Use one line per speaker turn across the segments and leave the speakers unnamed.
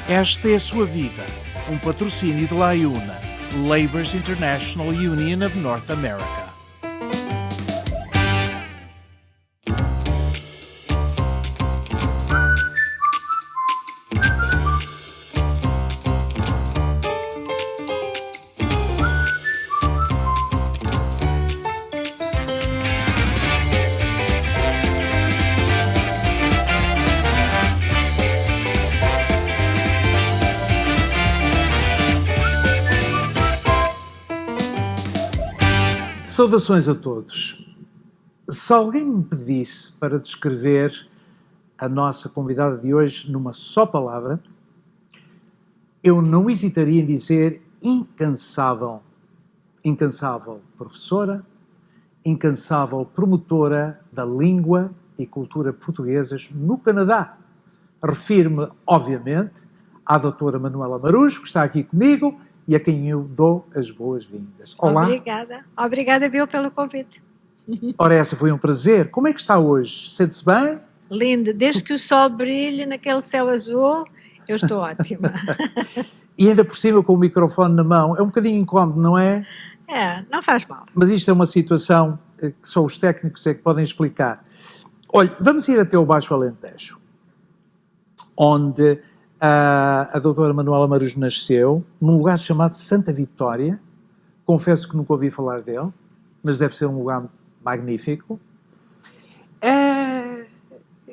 Esta é a sua vida, um patrocínio de La Iuna, Labor's International Union of North America. Saudações a todos. Se alguém me pedisse para descrever a nossa convidada de hoje numa só palavra, eu não hesitaria em dizer incansável. Incansável professora, incansável promotora da língua e cultura portuguesas no Canadá. Refiro-me, obviamente, à doutora Manuela Marujo, que está aqui comigo, e a quem eu dou as boas-vindas. Olá.
Obrigada, Bill, pelo convite.
Ora, essa foi um prazer. Como é que está hoje? Sente-se bem?
Linda, desde que o sol brilhe naquele céu azul, eu estou ótima.
E ainda por cima com o microfone na mão, é um bocadinho incómodo, não é?
É, não faz mal.
Mas isto é uma situação que só os técnicos é que podem explicar. Olha, vamos ir até o Baixo Alentejo, onde a doutora Manuela Marujo nasceu, num lugar chamado Santa Vitória. Confesso que nunca ouvi falar dele, mas deve ser um lugar magnífico.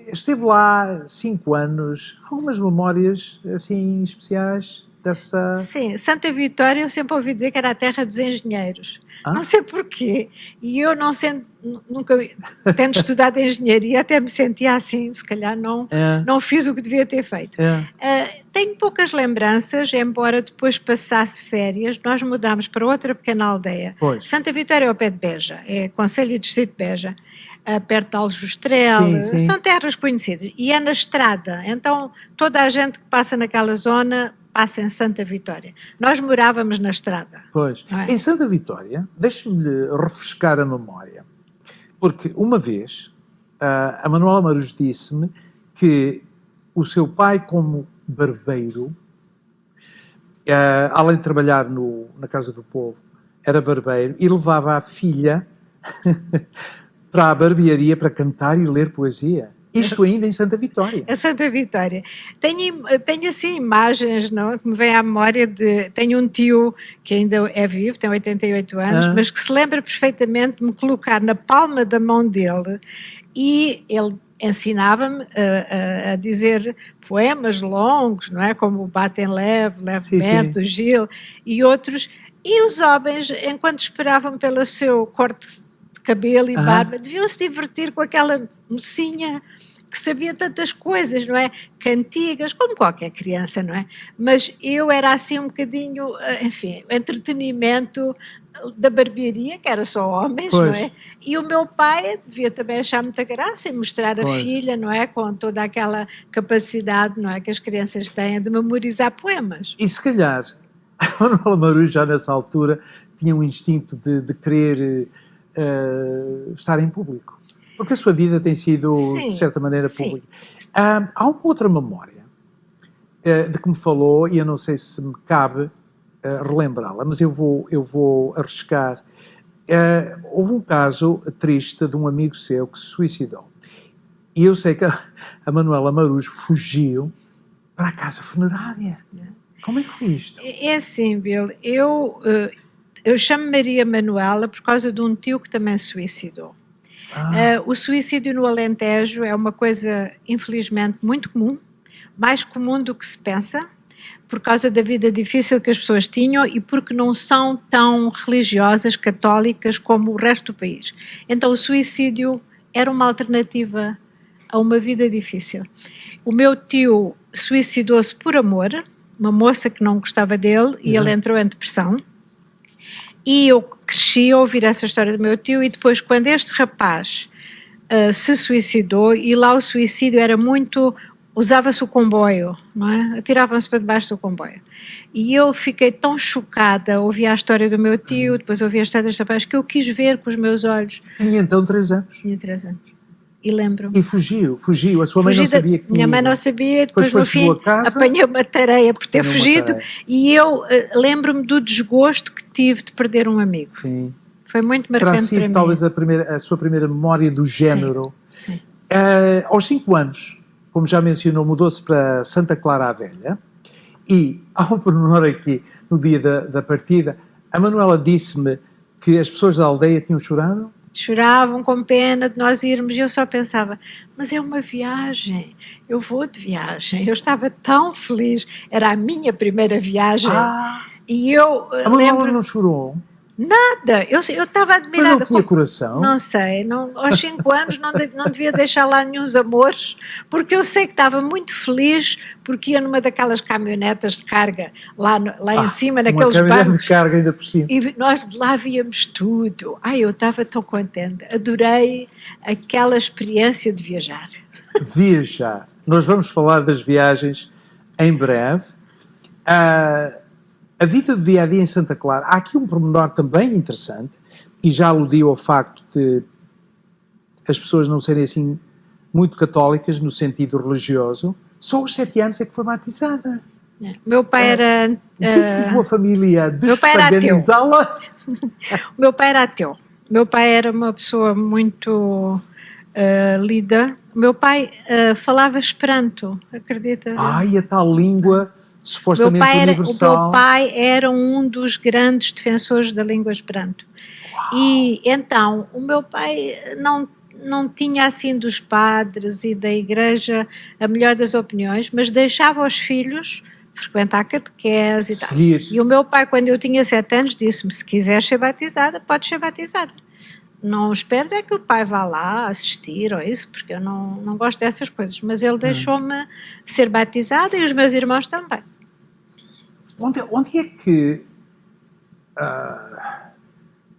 Esteve lá 5 anos. Algumas memórias assim especiais dessa...
Sim, Santa Vitória eu sempre ouvi dizer que era a terra dos engenheiros. Não sei porquê. E eu não sendo, nunca, tendo estudado engenharia, até me sentia assim, se calhar não fiz o que devia ter feito. Tenho poucas lembranças, embora depois passasse férias, nós mudámos para outra pequena aldeia.
Pois.
Santa Vitória é ao pé de Beja, é Concelho e Distrito de Beja, perto de Aljustrel,
Sim.
São terras conhecidas. E é na estrada, então toda a gente que passa naquela zona passa em Santa Vitória. Nós morávamos na estrada.
Pois. Em Santa Vitória, deixe-me refrescar a memória, porque uma vez a Manuela Marujo disse-me que o seu pai, como barbeiro, além de trabalhar na Casa do Povo, era barbeiro e levava a filha para a barbearia para cantar e ler poesia. Isto ainda em Santa Vitória.
Em Santa Vitória. Tenho assim imagens, não, que me vem à memória de... Tenho um tio que ainda é vivo, tem 88 anos, mas que se lembra perfeitamente de me colocar na palma da mão dele e ele ensinava-me a dizer poemas longos, não é? Como o Batem Leve, Levemente, o Gil e outros. E os homens, enquanto esperavam pelo seu corte de cabelo e barba, deviam se divertir com aquela mocinha que sabia tantas coisas, não é? Cantigas, como qualquer criança, não é? Mas eu era assim um bocadinho, enfim, entretenimento da barbearia, que era só homens,
pois.
Não é? E o meu pai devia também achar muita graça em mostrar a filha, não é? Com toda aquela capacidade, não é? Que as crianças têm de memorizar poemas.
E se calhar, a Manuela Marujo já nessa altura tinha um instinto de querer estar em público. Porque a sua vida tem sido, de certa maneira, pública. Há uma outra memória de que me falou, e eu não sei se me cabe relembrá-la, mas eu vou arriscar. Houve um caso triste de um amigo seu que se suicidou. E eu sei que a Manuela Marujo fugiu para a casa funerária. Como é que foi isto?
É assim, Bill, eu chamo Maria Manuela por causa de um tio que também se suicidou. O suicídio no Alentejo é uma coisa, infelizmente, muito comum, mais comum do que se pensa, por causa da vida difícil que as pessoas tinham e porque não são tão religiosas, católicas como o resto do país. Então o suicídio era uma alternativa a uma vida difícil. O meu tio suicidou-se por amor, uma moça que não gostava dele, e ele entrou em depressão. E eu cresci a ouvir essa história do meu tio, e depois quando este rapaz se suicidou, e lá o suicídio era muito, usava-se o comboio, não é? Atiravam-se para debaixo do comboio. E eu fiquei tão chocada, ouvi a história do meu tio, depois ouvi a história deste rapaz, que eu quis ver com os meus olhos.
Tinha então 3 anos.
Tinha 3 anos. E lembro-me.
E fugiu. A sua mãe não sabia que tinha.
Minha mãe não sabia, depois no fim apanhou uma tareia por ter fugido, e eu lembro-me do desgosto que tive de perder um amigo.
Sim.
Foi muito marcante para mim.
Talvez a sua primeira memória do género.
Sim.
Aos 5 anos, como já mencionou, mudou-se para Santa Clara a Velha, e há um pormenor aqui, no dia da partida, a Manuela disse-me que as pessoas da aldeia tinham chorado.
Choravam com pena de nós irmos, e eu só pensava, mas é uma viagem, eu vou de viagem. Eu estava tão feliz, era a minha primeira viagem. E eu
a Manuela não chorou?
Nada, eu estava admirada.
Mas não tinha coração?
Não sei, aos 5 anos não devia deixar lá nenhum amores, porque eu sei que estava muito feliz, porque ia numa daquelas caminhonetas de carga, lá em cima, naqueles bancos.
De carga ainda por cima.
E nós de lá víamos tudo. Eu estava tão contente, adorei aquela experiência de viajar.
Viajar. Nós vamos falar das viagens em breve. A vida do dia-a-dia em Santa Clara, há aqui um pormenor também interessante, e já aludiu ao facto de as pessoas não serem assim muito católicas no sentido religioso. Só aos 7 anos é que foi batizada.
Meu pai era...
O que levou a família a despaganizá-la?
Meu pai era ateu. Meu pai era uma pessoa muito lida. Meu pai falava Esperanto, acredita?
A tal língua... supostamente universal.
O meu pai era um dos grandes defensores da língua Esperanto.
Uau.
E então o meu pai não tinha assim dos padres e da igreja a melhor das opiniões, mas deixava os filhos frequentar catequese e tal. E o meu pai, quando eu tinha 7 anos, disse-me, se quiseres ser batizada, podes ser batizada. Não esperes é que o pai vá lá assistir ou isso, porque eu não gosto dessas coisas, mas ele deixou-me ser batizada e os meus irmãos também.
Onde é que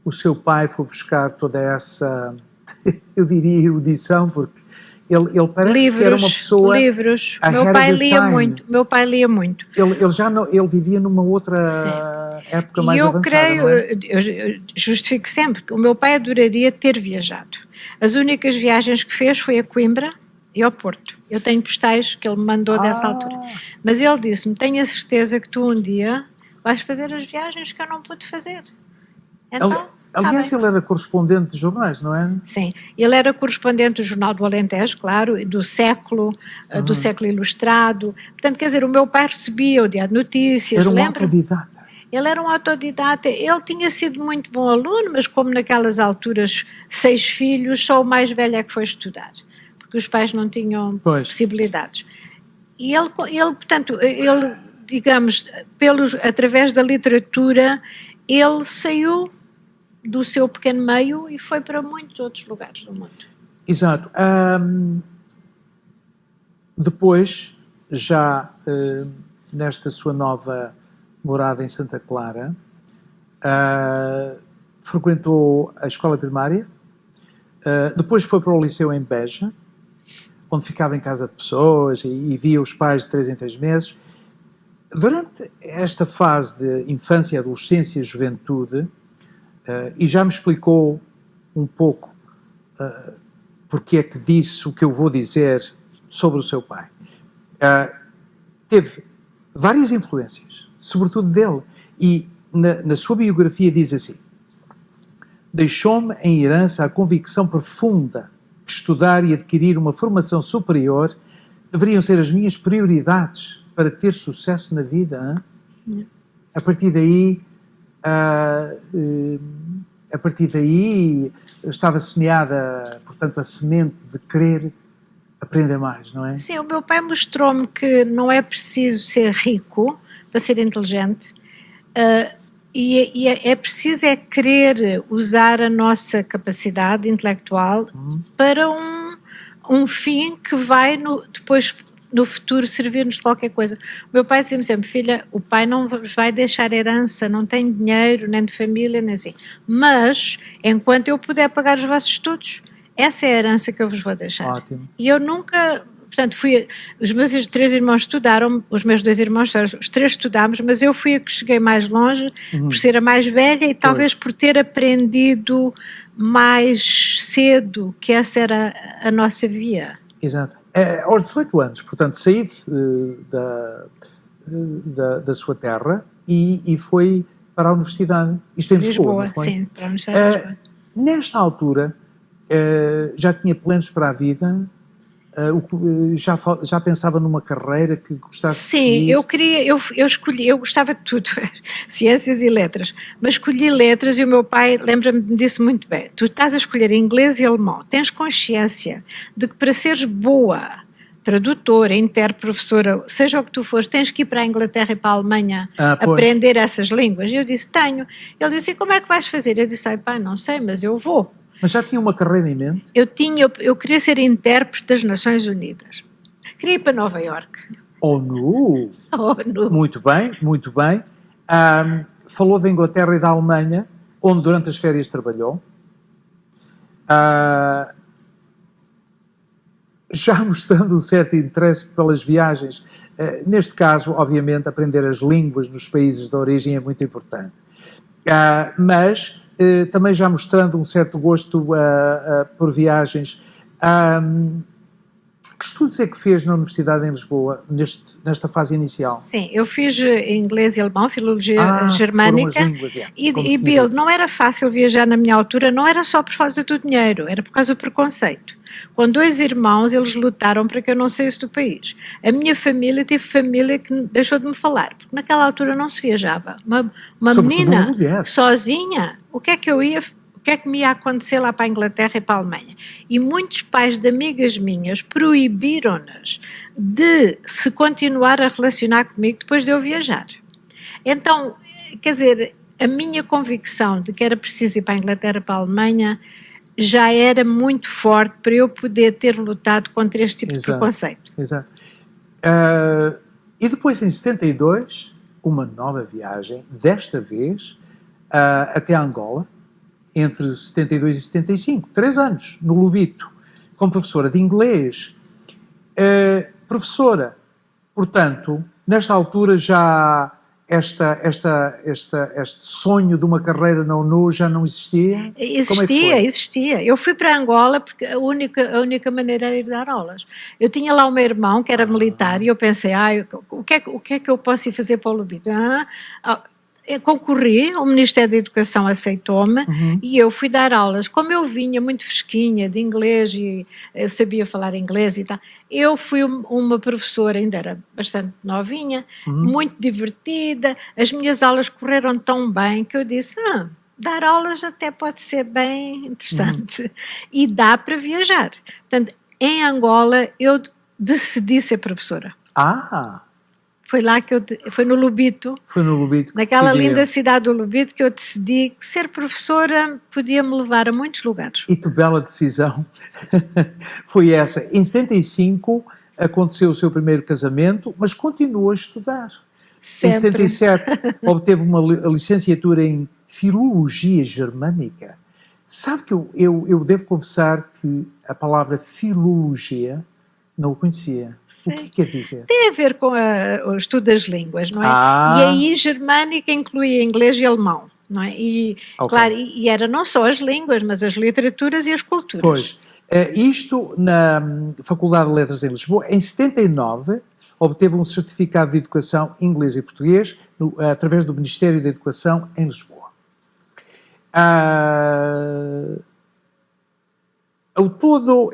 o seu pai foi buscar toda essa, eu diria, erudição, porque ele parece que era uma pessoa...
Livros. Meu pai lia muito.
Ele vivia numa outra época mais avançada.
Eu justifico sempre que o meu pai adoraria ter viajado. As únicas viagens que fez foi a Coimbra e ao Porto. Eu tenho postais que ele me mandou dessa altura. Mas ele disse-me, tenho a certeza que tu um dia vais fazer as viagens que eu não pude fazer. Então...
Aliás, ele era correspondente de jornais, não é?
Sim, ele era correspondente do Jornal do Alentejo, claro, do século Ilustrado. Portanto, quer dizer, o meu pai recebia o Diário de Notícias.
Era um autodidata.
Ele era um autodidata. Ele tinha sido muito bom aluno, mas como naquelas alturas 6 filhos, só o mais velho é que foi estudar, porque os pais não tinham possibilidades. E ele, portanto, digamos, através da literatura, ele saiu do seu pequeno meio e foi para muitos outros lugares do mundo.
Exato. Depois, já nesta sua nova morada em Santa Clara, frequentou a escola primária, depois foi para o liceu em Beja, onde ficava em casa de pessoas e via os pais de 3 em 3 meses. Durante esta fase de infância, adolescência e juventude, e já me explicou um pouco porque é que disse o que eu vou dizer sobre o seu pai. Teve várias influências, sobretudo dele, e na sua biografia diz assim: deixou-me em herança a convicção profunda que estudar e adquirir uma formação superior deveriam ser as minhas prioridades para ter sucesso na vida. A partir daí estava semeada, portanto, a semente de querer aprender mais, não é?
Sim, o meu pai mostrou-me que não é preciso ser rico para ser inteligente, e é preciso querer usar a nossa capacidade intelectual para um fim que vai depois no futuro servir-nos de qualquer coisa. O meu pai dizia-me sempre: filha, o pai não vos vai deixar herança, não tem dinheiro, nem de família, nem assim. Mas, enquanto eu puder pagar os vossos estudos, essa é a herança que eu vos vou deixar.
Ótimo.
E eu nunca portanto, os meus 3 irmãos estudaram, os meus 2 irmãos, os 3 estudámos, mas eu fui a que cheguei mais longe, por ser a mais velha e talvez por ter aprendido mais cedo que essa era a nossa via.
Exato. Aos 18 anos, portanto, saí da sua terra e foi para a universidade. Isto em Lisboa, não foi?
Sim, para a Universidade de Lisboa.
Nesta altura, já tinha planos para a vida? Já pensava numa carreira que gostasse de seguir?
Sim, eu gostava de tudo, ciências e letras, mas escolhi letras e o meu pai, lembra-me disso muito bem, tu estás a escolher inglês e alemão, tens consciência de que para seres boa tradutora, professora, seja o que tu fores, tens que ir para a Inglaterra e para a Alemanha aprender essas línguas. E eu disse, tenho. Ele disse, e como é que vais fazer? Eu disse, pai, não sei, mas eu vou.
Mas já tinha uma carreira em mente?
Eu queria ser intérprete das Nações Unidas. Queria ir para Nova Iorque.
ONU!
ONU.
Muito bem, muito bem. Falou da Inglaterra e da Alemanha, onde durante as férias trabalhou. Já mostrando um certo interesse pelas viagens. Neste caso, obviamente, aprender as línguas nos países de origem é muito importante. Mas também já mostrando um certo gosto por viagens. Que estudos é que fez na Universidade em Lisboa, nesta fase inicial?
Sim, eu fiz inglês e alemão, filologia germânica.
Foram as línguas,
e Bill, não era fácil viajar na minha altura, não era só por causa do dinheiro, era por causa do preconceito. Com 2 irmãos, eles lutaram para que eu não saísse do país. A minha família teve família que deixou de me falar, porque naquela altura não se viajava. Uma menina sozinha, o que é que me ia acontecer lá para a Inglaterra e para a Alemanha? E muitos pais de amigas minhas proibiram-nas de se continuar a relacionar comigo depois de eu viajar. Então, quer dizer, a minha convicção de que era preciso ir para a Inglaterra e para a Alemanha já era muito forte para eu poder ter lutado contra este tipo de preconceito.
Exato. E depois, em 72, uma nova viagem, desta vez até Angola, entre 72 e 75, 3 anos, no Lubito, como professora de inglês. Professora, portanto, nesta altura já este sonho de uma carreira na ONU já não existia?
Existia. Eu fui para Angola porque a única maneira era ir dar aulas. Eu tinha lá o meu irmão que era militar e eu pensei, o que é que eu posso ir fazer para o Lubito? Eu concorri, o Ministério da Educação aceitou-me e eu fui dar aulas. Como eu vinha muito fresquinha de inglês e eu sabia falar inglês e tal, eu fui uma professora, ainda era bastante novinha, muito divertida, as minhas aulas correram tão bem que eu disse, dar aulas até pode ser bem interessante e dá para viajar. Portanto, em Angola eu decidi ser professora. Foi lá foi no Lubito.
Foi no Lubito.
Naquela linda cidade do Lubito que eu decidi que ser professora podia me levar a muitos lugares.
E que bela decisão foi essa. Em 75 aconteceu o seu primeiro casamento, mas continuou a estudar.
Sempre.
Em 77 obteve uma licenciatura em Filologia Germânica. Sabe que eu devo confessar que a palavra filologia não o conhecia.
Sim.
O que quer dizer?
Tem a ver com o estudo das línguas, não é? E aí germânica incluía inglês e alemão, não é? E, claro, e era não só as línguas, mas as literaturas e as culturas.
Pois, isto na Faculdade de Letras em Lisboa, em 79, obteve um certificado de Educação em Inglês e Português através do Ministério da Educação em Lisboa. Ao todo,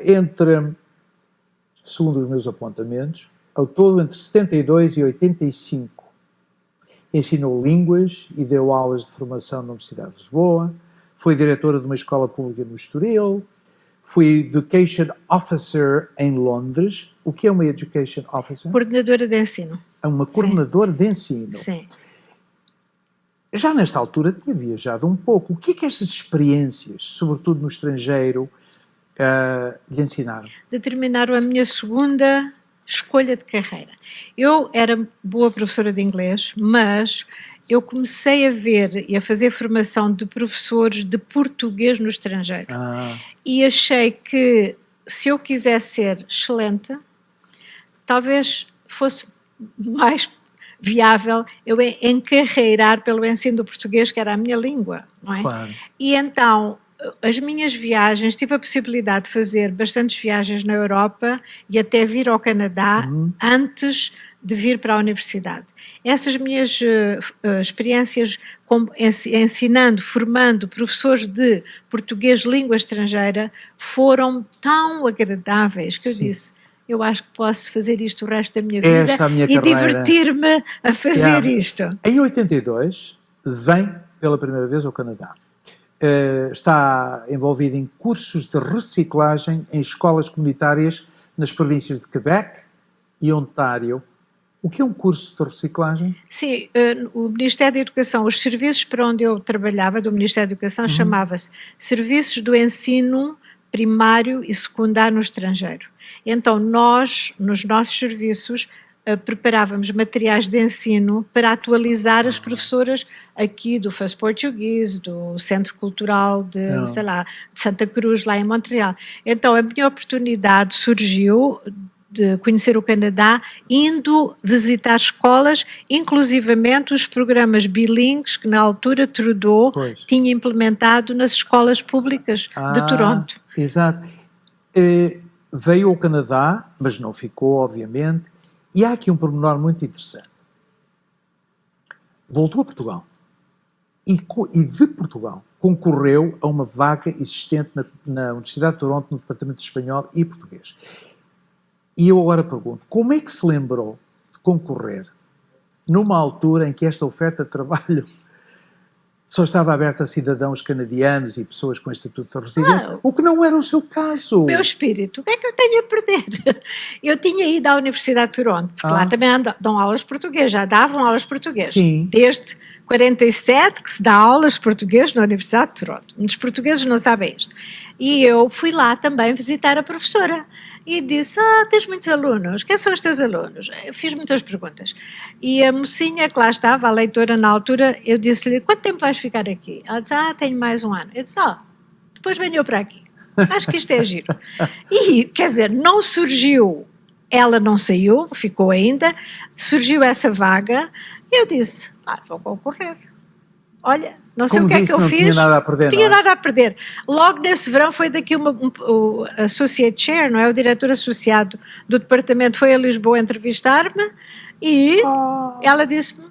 segundo os meus apontamentos, ao todo entre 72 e 85, ensinou línguas e deu aulas de formação na Universidade de Lisboa, foi diretora de uma escola pública no Estoril, foi Education Officer em Londres. O que é uma Education Officer?
Coordenadora de ensino.
É uma coordenadora de ensino.
Sim.
Já nesta altura tinha viajado um pouco. O que é que estas experiências, sobretudo no estrangeiro, lhe ensinaram?
Determinaram a minha segunda escolha de carreira. Eu era boa professora de inglês, mas eu comecei a ver e a fazer formação de professores de português no estrangeiro. E achei que se eu quisesse ser excelente, talvez fosse mais viável eu encarreirar pelo ensino do português, que era a minha língua, não é?
Claro.
E então, as minhas viagens, tive a possibilidade de fazer bastantes viagens na Europa e até vir ao Canadá antes de vir para a universidade. Essas minhas experiências ensinando, formando professores de português língua estrangeira foram tão agradáveis que eu disse, eu acho que posso fazer isto o resto da minha vida e divertir-me a fazer isto.
Em 82, vem pela primeira vez ao Canadá. Está envolvido em cursos de reciclagem em escolas comunitárias nas províncias de Quebec e Ontário. O que é um curso de reciclagem?
Sim, o Ministério da Educação, os serviços para onde eu trabalhava, do Ministério da Educação, chamava-se Serviços do Ensino Primário e Secundário no Estrangeiro. Então nós, nos nossos serviços, preparávamos materiais de ensino para atualizar as professoras aqui do First Portuguese, do Centro Cultural de, sei lá, de Santa Cruz, lá em Montreal. Então a minha oportunidade surgiu de conhecer o Canadá, indo visitar escolas, inclusivamente os programas bilíngues que na altura Trudeau tinha implementado nas escolas públicas de Toronto.
Exato. Veio ao Canadá, mas não ficou, obviamente, e há aqui um pormenor muito interessante. Voltou a Portugal e de Portugal concorreu a uma vaga existente na Universidade de Toronto, no Departamento de Espanhol e Português. E eu agora pergunto, como é que se lembrou de concorrer numa altura em que esta oferta de trabalho só estava aberta a cidadãos canadianos e pessoas com estatuto de residência, o que não era o seu caso?
Meu espírito, o que é que eu tenho a perder? Eu tinha ido à Universidade de Toronto, porque lá também dão aulas de português, já davam aulas de português.
Sim.
Desde 47 que se dá aulas de português na Universidade de Toronto. Os portugueses não sabem isto. E eu fui lá também visitar a professora. E disse, tens muitos alunos, quem são os teus alunos? Eu fiz muitas perguntas. E a mocinha que lá estava, a leitora na altura, eu disse-lhe, quanto tempo vais ficar aqui? Ela disse, tenho mais um ano. Eu disse, depois venho para aqui. Acho que isto é giro. E, quer dizer, não surgiu, ela não saiu, ficou ainda, surgiu essa vaga, e eu disse, vou concorrer. Olha, não sei o que é que eu fiz.
Não tinha nada a perder.
Não tinha nada a perder. Logo nesse verão foi daqui o Associate Chair, não é? O diretor associado do departamento foi a Lisboa entrevistar-me e ela disse-me,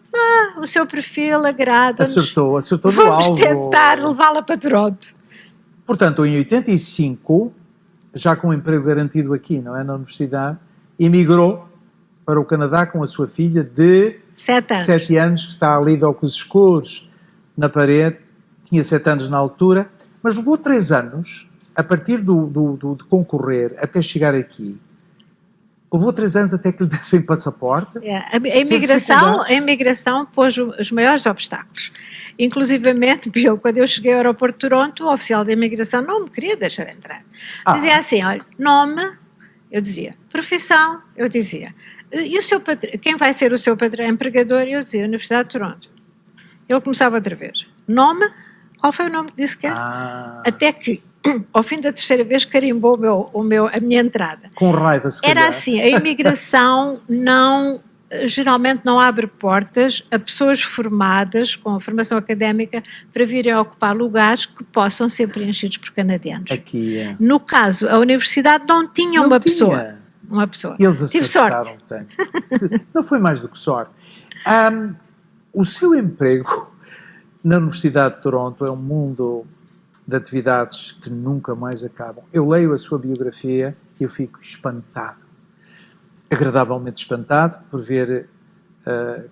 o seu perfil agrada-nos.
Acertou no
Vamos
alvo.
tentar levá-la para Toronto.
Portanto, em 85, já com um emprego garantido aqui, não é? Na universidade, emigrou para o Canadá com a sua filha de 7 anos, que está ali de óculos escuros na parede, tinha 7 anos na altura, mas levou 3 anos, a partir de concorrer até chegar aqui, levou 3 anos até que lhe dessem passaporte.
A imigração pôs os maiores obstáculos. Inclusivamente, Bill, quando eu cheguei ao aeroporto de Toronto, o oficial da imigração não me queria deixar entrar. Dizia assim, olha, nome, eu dizia, profissão, eu dizia, e o seu quem vai ser o seu empregador? Eu dizia, Universidade de Toronto. Ele começava outra vez. Nome? Qual foi o nome que disse que era? Até que, ao fim da terceira vez, carimbou a minha entrada.
Com raiva, se calhar.
Era assim, a imigração geralmente não abre portas a pessoas formadas, com formação académica, para virem ocupar lugares que possam ser preenchidos por canadianos.
Aqui,
No caso, a universidade não tinha uma pessoa.
Eles
tive sorte.
Tanto. Não foi mais do que sorte. O seu emprego na Universidade de Toronto é um mundo de atividades que nunca mais acabam. Eu leio a sua biografia e eu fico espantado, agradavelmente espantado por ver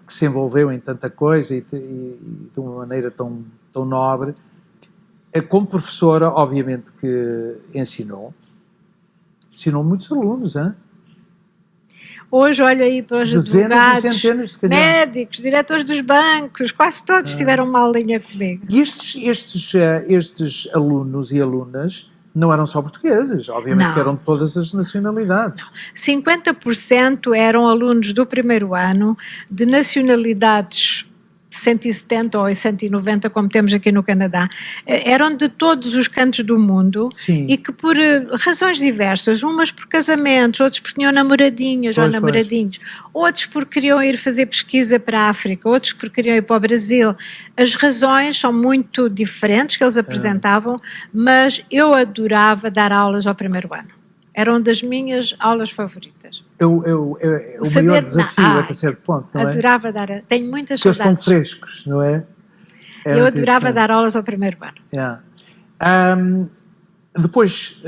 que se envolveu em tanta coisa e de uma maneira tão nobre. Como professora, obviamente que ensinou muitos alunos, hein?
Hoje olho aí para os advogados,
e
médicos, diretores dos bancos, quase todos tiveram uma aulinha comigo.
E estes alunos e alunas não eram só portugueses, obviamente que eram de todas as nacionalidades.
50% eram alunos do primeiro ano de nacionalidades 170 ou 190, como temos aqui no Canadá, eram de todos os cantos do mundo.
Sim.
E que por razões diversas, umas por casamentos, outros porque tinham namoradinhas ou namoradinhos, outros porque queriam ir fazer pesquisa para a África, outros porque queriam ir para o Brasil. As razões são muito diferentes que eles apresentavam, mas eu adorava dar aulas ao primeiro ano. Eram das minhas aulas favoritas.
O maior desafio até certo ponto, não é?
Adorava dar, tenho muitas
saudades. Porque eles estão frescos, não é?
Eu adorava dar aulas ao primeiro ano.
Yeah. Depois,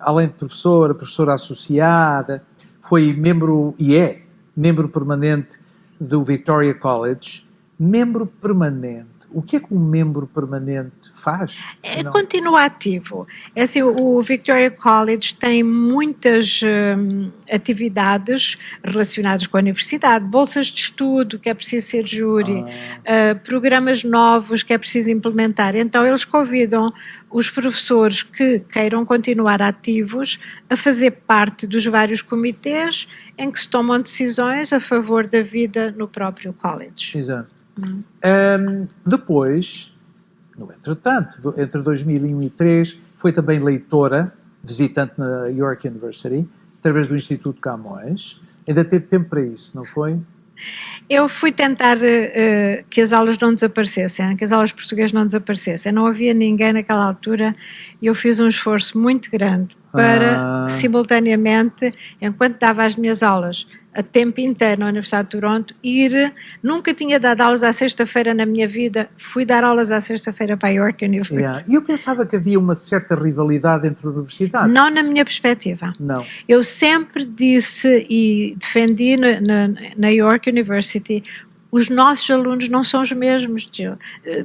além de professora associada, foi membro, e é membro permanente do Victoria College. Membro permanente. O que é que um membro permanente faz?
Continua ativo. É assim, o Victoria College tem muitas atividades relacionadas com a universidade, bolsas de estudo, que é preciso ser júri, programas novos que é preciso implementar. Então, eles convidam os professores que queiram continuar ativos a fazer parte dos vários comitês em que se tomam decisões a favor da vida no próprio college.
Exato. Depois, no entretanto, entre 2001 e 2003, foi também leitora, visitante na York University, através do Instituto Camões. Ainda teve tempo para isso, não foi?
Eu fui tentar que as aulas não desaparecessem, que as aulas de português não desaparecessem. Não havia ninguém naquela altura e eu fiz um esforço muito grande para, simultaneamente, enquanto dava as minhas aulas a tempo inteiro na Universidade de Toronto, nunca tinha dado aulas à sexta-feira na minha vida, fui dar aulas à sexta-feira para a York University.
E eu pensava que havia uma certa rivalidade entre universidades.
Não na minha perspectiva.
Não.
Eu sempre disse e defendi na York University, os nossos alunos não são os mesmos,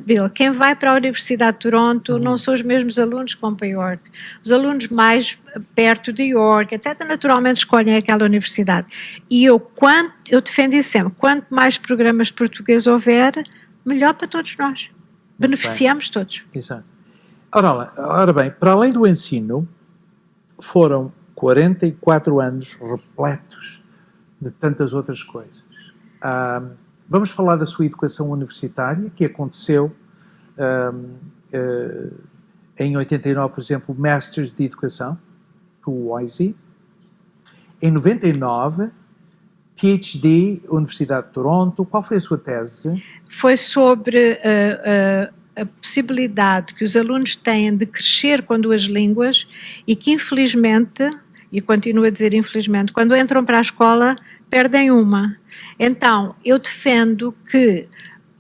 Bill. Quem vai para a Universidade de Toronto não são os mesmos alunos que vão para York. Os alunos mais perto de York, etc., naturalmente escolhem aquela universidade. E eu defendi sempre, quanto mais programas de português houver, melhor para todos nós. Beneficiamos todos.
Exato. Ora bem, para além do ensino, foram 44 anos repletos de tantas outras coisas. Vamos falar da sua educação universitária, que aconteceu em 89, por exemplo, Masters de Educação, o WISE. Em 99, PhD, Universidade de Toronto. Qual foi a sua tese?
Foi sobre a possibilidade que os alunos têm de crescer com duas línguas e que, infelizmente, e continuo a dizer infelizmente, quando entram para a escola, perdem uma. Então, eu defendo que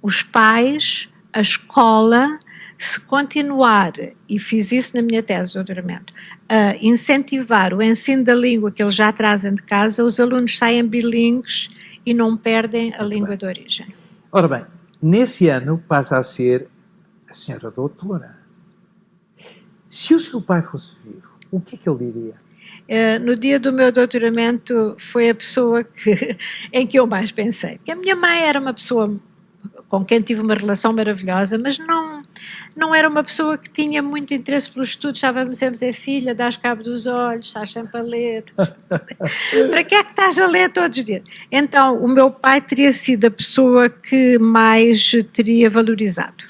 os pais, a escola, se continuar, e fiz isso na minha tese de doutoramento, a incentivar o ensino da língua que eles já trazem de casa, os alunos saem bilíngues e não perdem a língua de origem.
Ora bem, nesse ano passa a ser a senhora doutora. Se o seu pai fosse vivo, o que é que ele diria?
No dia do meu doutoramento foi a pessoa em que eu mais pensei. Porque a minha mãe era uma pessoa com quem tive uma relação maravilhosa, mas não era uma pessoa que tinha muito interesse pelos estudos. Estava-me sempre a dizer, filha, dás cabo dos olhos, estás sempre a ler. Para que é que estás a ler todos os dias? Então, o meu pai teria sido a pessoa que mais teria valorizado.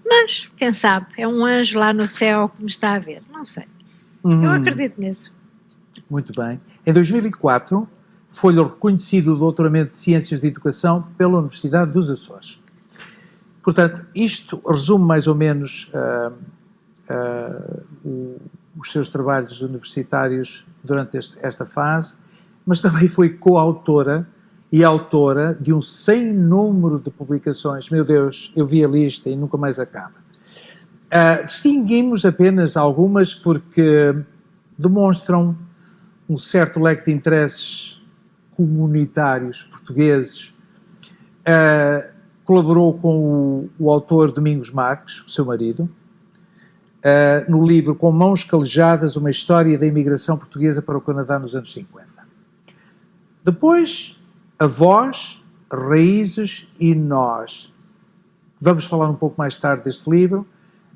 Mas, quem sabe, é um anjo lá no céu que me está a ver. Não sei. Eu acredito nisso.
Muito bem. Em 2004, foi-lhe reconhecido o doutoramento de Ciências de Educação pela Universidade dos Açores. Portanto, isto resume mais ou menos os seus trabalhos universitários durante esta fase, mas também foi coautora e autora de um sem número de publicações. Meu Deus, eu vi a lista e nunca mais acaba. Distinguimos apenas algumas porque demonstram um certo leque de interesses comunitários portugueses. Colaborou com o autor Domingos Marques, o seu marido, no livro Com Mãos Calejadas, uma história da imigração portuguesa para o Canadá nos anos 50. Depois, A Voz, Raízes e Nós. Vamos falar um pouco mais tarde deste livro,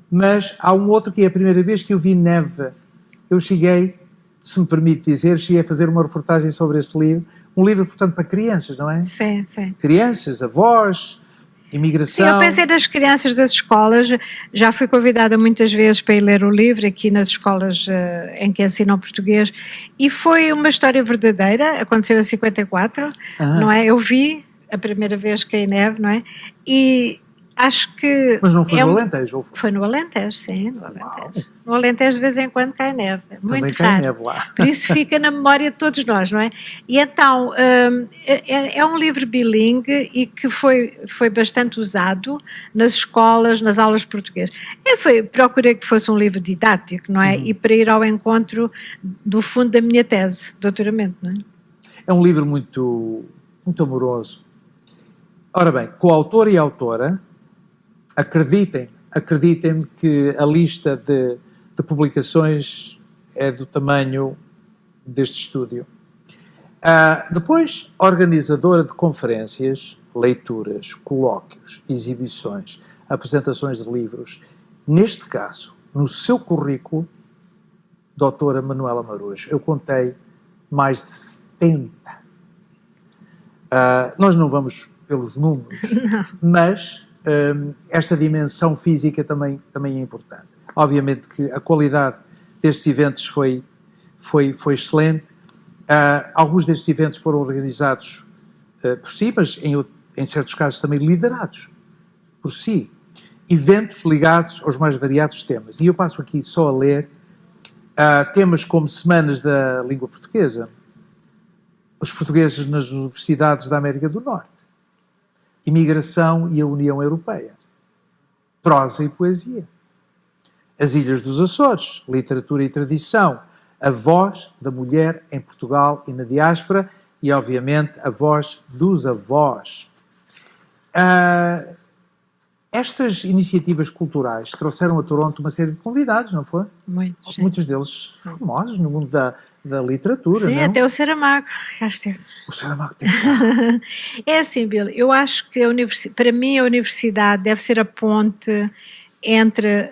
mas há um outro que é a primeira vez que eu vi neve. Eu cheguei, se me permite dizer, cheguei a fazer uma reportagem sobre este livro. Um livro, portanto, para crianças, não é?
Sim, sim.
Crianças, avós, Imigração.
Sim, eu pensei nas crianças das escolas, já fui convidada muitas vezes para ir ler o livro aqui nas escolas em que ensinam português, e foi uma história verdadeira, aconteceu em 54, não é? Eu vi a primeira vez que cai neve, não é? E acho que...
Mas não foi no Alentejo? Ou foi?
Foi no Alentejo, sim, no Alentejo. Uau. No Alentejo de vez em quando cai neve, muito
também
raro.
Cai neve lá.
Por isso fica na memória de todos nós, não é? E então, é um livro bilingue e que foi bastante usado nas escolas, nas aulas de português. Procurei que fosse um livro didático, não é? E para ir ao encontro do fundo da minha tese, doutoramento, não é?
É um livro muito, muito amoroso. Ora bem, coautor e autora, acreditem que a lista de publicações é do tamanho deste estúdio. Depois, organizadora de conferências, leituras, colóquios, exibições, apresentações de livros. Neste caso, no seu currículo, doutora Manuela Marujo, eu contei mais de 70. Nós não vamos pelos números, mas esta dimensão física também é importante. Obviamente que a qualidade destes eventos foi excelente. Alguns destes eventos foram organizados por si, mas em certos casos também liderados por si. Eventos ligados aos mais variados temas. E eu passo aqui só a ler temas como Semanas da Língua Portuguesa, os portugueses nas universidades da América do Norte, Imigração e a União Europeia, Prosa e Poesia, as Ilhas dos Açores, Literatura e Tradição, a voz da mulher em Portugal e na diáspora e, obviamente, a voz dos avós. Estas iniciativas culturais trouxeram a Toronto uma série de convidados, não foi? Muitos deles famosos no mundo da literatura.
Sim,
não?
Até o Saramago.
O Saramago tem.
É assim, Bill, eu acho que para mim a universidade deve ser a ponte entre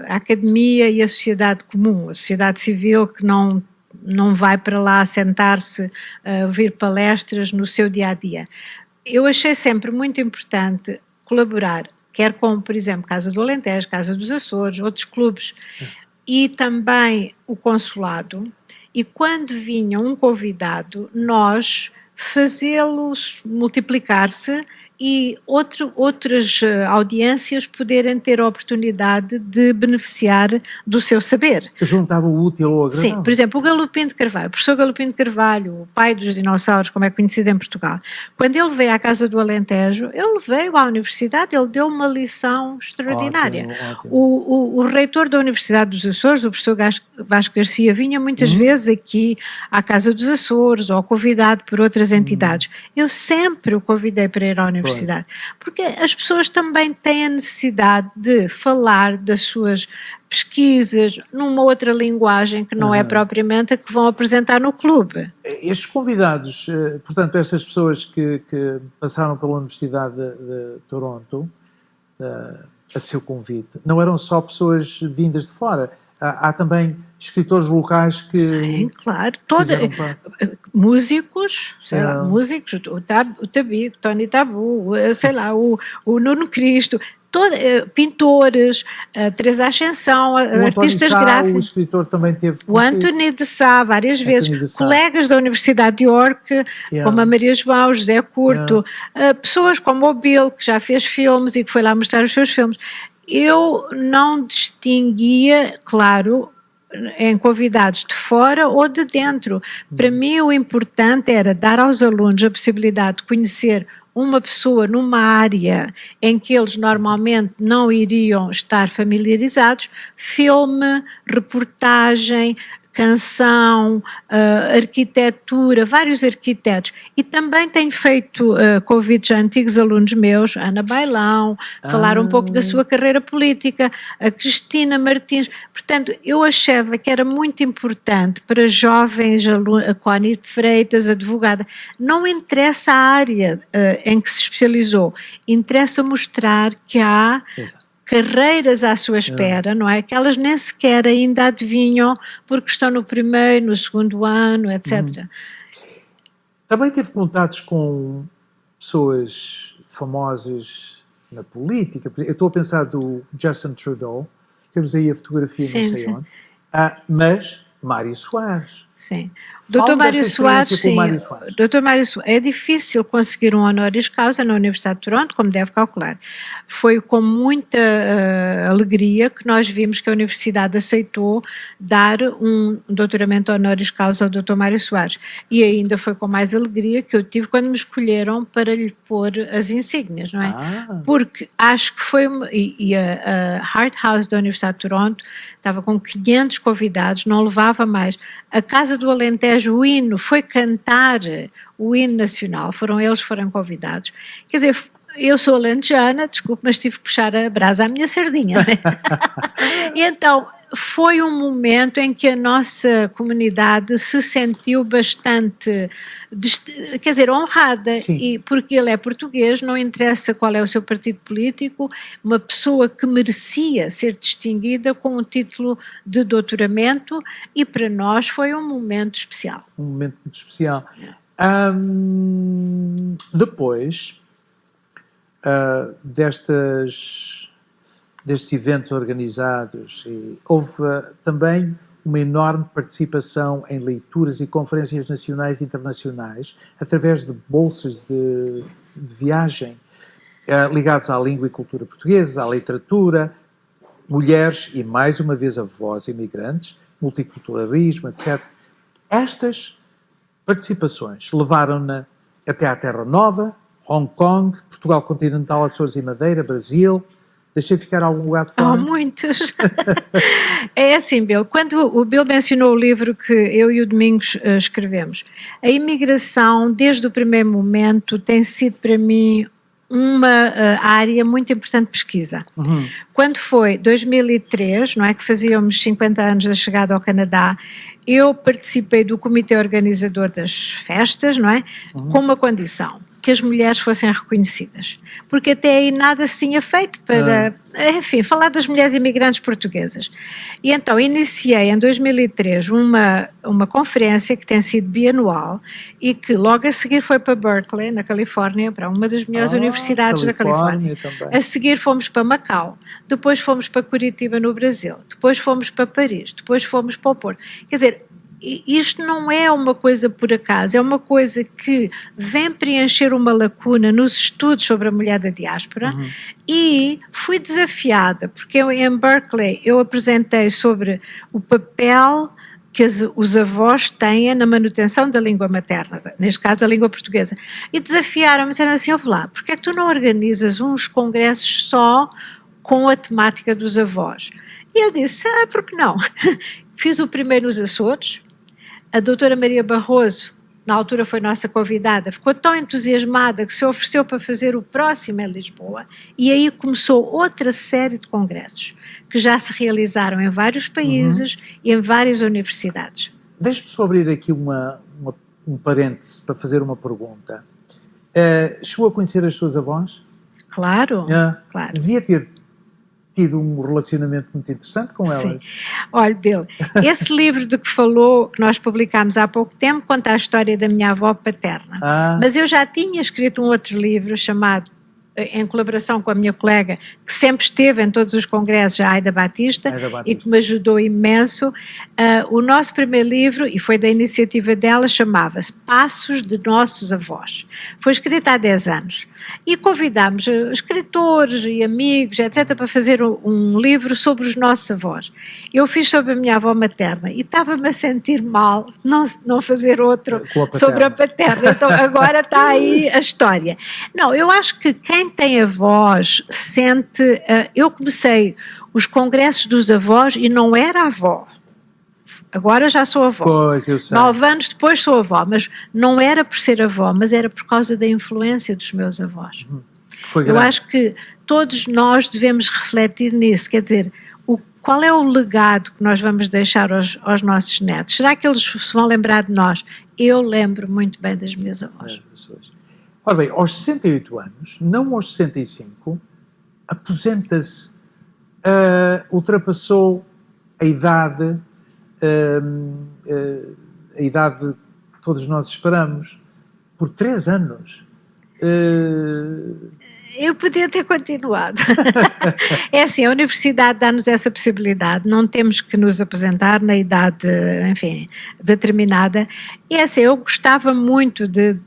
a academia e a sociedade comum, a sociedade civil que não vai para lá sentar-se a ouvir palestras no seu dia-a-dia. Eu achei sempre muito importante colaborar, quer com, por exemplo, Casa do Alentejo, Casa dos Açores, outros clubes, e também o consulado, e quando vinha um convidado, nós fazê-los multiplicar-se e outras audiências poderem ter a oportunidade de beneficiar do seu saber.
Juntava o útil ao agradável.
Sim, por exemplo, o Galopim de Carvalho, o professor Galopim de Carvalho, o pai dos dinossauros, como é conhecido em Portugal, quando ele veio à Casa do Alentejo, ele veio à universidade, ele deu uma lição extraordinária.
Ótimo.
O reitor da Universidade dos Açores, o professor Vasco Garcia, vinha muitas vezes aqui à Casa dos Açores ou convidado por outras entidades. Eu sempre o convidei para ir à universidade, porque as pessoas também têm a necessidade de falar das suas pesquisas numa outra linguagem que não é propriamente a que vão apresentar no clube.
Estes convidados, portanto, estas pessoas que passaram pela Universidade de Toronto a seu convite, não eram só pessoas vindas de fora. Há também escritores locais que...
Sim, claro. Músicos, sei lá, o Tabi, o Tony Tabu, sei lá, o Nuno Cristo, pintores, a Teresa Ascensão, artistas gráficos.
O escritor também teve...
O Anthony de Sá, várias vezes. Colegas da Universidade de York, como a Maria João, o José Curto, pessoas como o Bill, que já fez filmes e que foi lá mostrar os seus filmes. Eu não distinguia, claro, em convidados de fora ou de dentro. Para mim o importante era dar aos alunos a possibilidade de conhecer uma pessoa numa área em que eles normalmente não iriam estar familiarizados, filme, reportagem, canção, arquitetura, vários arquitetos. E também tenho feito convites a antigos alunos meus, Ana Bailão, falar um pouco da sua carreira política, a Cristina Martins. Portanto, eu achava que era muito importante para jovens alunos, a Connie Freitas, advogada, não interessa a área em que se especializou, interessa mostrar que há...
Exato.
Carreiras à sua espera, não é? Que elas nem sequer ainda adivinham porque estão no primeiro, no segundo ano, etc.
Também teve contatos com pessoas famosas na política. Eu estou a pensar do Justin Trudeau, temos aí a fotografia,
sim,
não sei onde, mas Mário Soares.
Sim. Doutor Mário Soares, sim. Doutor Mário Soares, é difícil conseguir um honoris causa na Universidade de Toronto, como deve calcular. Foi com muita alegria que nós vimos que a Universidade aceitou dar um doutoramento honoris causa ao Doutor Mário Soares. E ainda foi com mais alegria que eu tive quando me escolheram para lhe pôr as insígnias, não é? Porque acho que foi, e a Hart House da Universidade de Toronto estava com 500 convidados, não levava mais. A Casa do Alentejo, o hino, foi cantar o hino nacional, eles foram convidados. Quer dizer, eu sou alentejana, desculpe, mas tive que puxar a brasa à minha sardinha. Né? E então, foi um momento em que a nossa comunidade se sentiu bastante, quer dizer, honrada, e porque ele é português, não interessa qual é o seu partido político, uma pessoa que merecia ser distinguida com o título de doutoramento, e para nós foi um momento especial.
Um momento muito especial. Depois destes eventos organizados, houve também uma enorme participação em leituras e conferências nacionais e internacionais através de bolsas de viagem ligados à língua e cultura portuguesa, à literatura, mulheres e, mais uma vez, avós imigrantes, multiculturalismo, etc. Estas participações levaram-na até à Terra Nova, Hong Kong, Portugal continental, Açores e Madeira, Brasil. Deixei ficar algum lugar de fora?
Muitos. É assim, Bill, quando o Bill mencionou o livro que eu e o Domingos escrevemos, a imigração, desde o primeiro momento, tem sido para mim uma área muito importante de pesquisa. Quando foi 2003, não é, que fazíamos 50 anos da chegada ao Canadá, eu participei do comitê organizador das festas, não é, com uma condição: que as mulheres fossem reconhecidas, porque até aí nada se tinha feito para, enfim, falar das mulheres imigrantes portuguesas. E então iniciei em 2003 uma conferência que tem sido bianual e que logo a seguir foi para Berkeley, na Califórnia, para uma das melhores universidades da Califórnia.
Também.
A seguir fomos para Macau, depois fomos para Curitiba, no Brasil, depois fomos para Paris, depois fomos para o Porto. Quer dizer, isto não é uma coisa por acaso, é uma coisa que vem preencher uma lacuna nos estudos sobre a mulher da diáspora. E fui desafiada, porque em Berkeley eu apresentei sobre o papel que os avós têm na manutenção da língua materna, neste caso a língua portuguesa, e desafiaram-me, disseram assim: ouve lá, porque é que tu não organizas uns congressos só com a temática dos avós? E eu disse: por que não? Fiz o primeiro nos Açores. A doutora Maria Barroso, na altura foi nossa convidada, ficou tão entusiasmada que se ofereceu para fazer o próximo em Lisboa, e aí começou outra série de congressos que já se realizaram em vários países e em várias universidades.
Deixe-me só abrir aqui um parêntese para fazer uma pergunta. Chegou a conhecer as suas avós?
Claro, claro.
Devia ter tido um relacionamento muito interessante com elas.
Sim. Olha, Bill, esse livro de que falou, que nós publicámos há pouco tempo, conta a história da minha avó paterna. Mas eu já tinha escrito um outro livro chamado, em colaboração com a minha colega, que sempre esteve em todos os congressos, a Aida Batista, e que me ajudou imenso. O nosso primeiro livro, e foi da iniciativa dela, chamava-se Passos de Nossos Avós. Foi escrito há 10 anos. E convidámos escritores e amigos, etc., para fazer um livro sobre os nossos avós. Eu fiz sobre a minha avó materna e estava-me a sentir mal não fazer outro sobre a paterna. Então agora está aí a história. Não, eu acho que quem tem avós sente... eu comecei os congressos dos avós e não era avó. Agora já sou avó.
Pois, eu sei.
9 anos depois sou avó, mas não era por ser avó, mas era por causa da influência dos meus avós. Eu acho que todos nós devemos refletir nisso, quer dizer, qual é o legado que nós vamos deixar aos nossos netos? Será que eles se vão lembrar de nós? Eu lembro muito bem das minhas avós.
Ora bem, aos 68 anos, não aos 65, aposenta-se, ultrapassou a idade que todos nós esperamos, por 3 anos.
Eu podia ter continuado. É assim, a universidade dá-nos essa possibilidade, não temos que nos aposentar na idade, enfim, determinada. E é assim, eu gostava muito de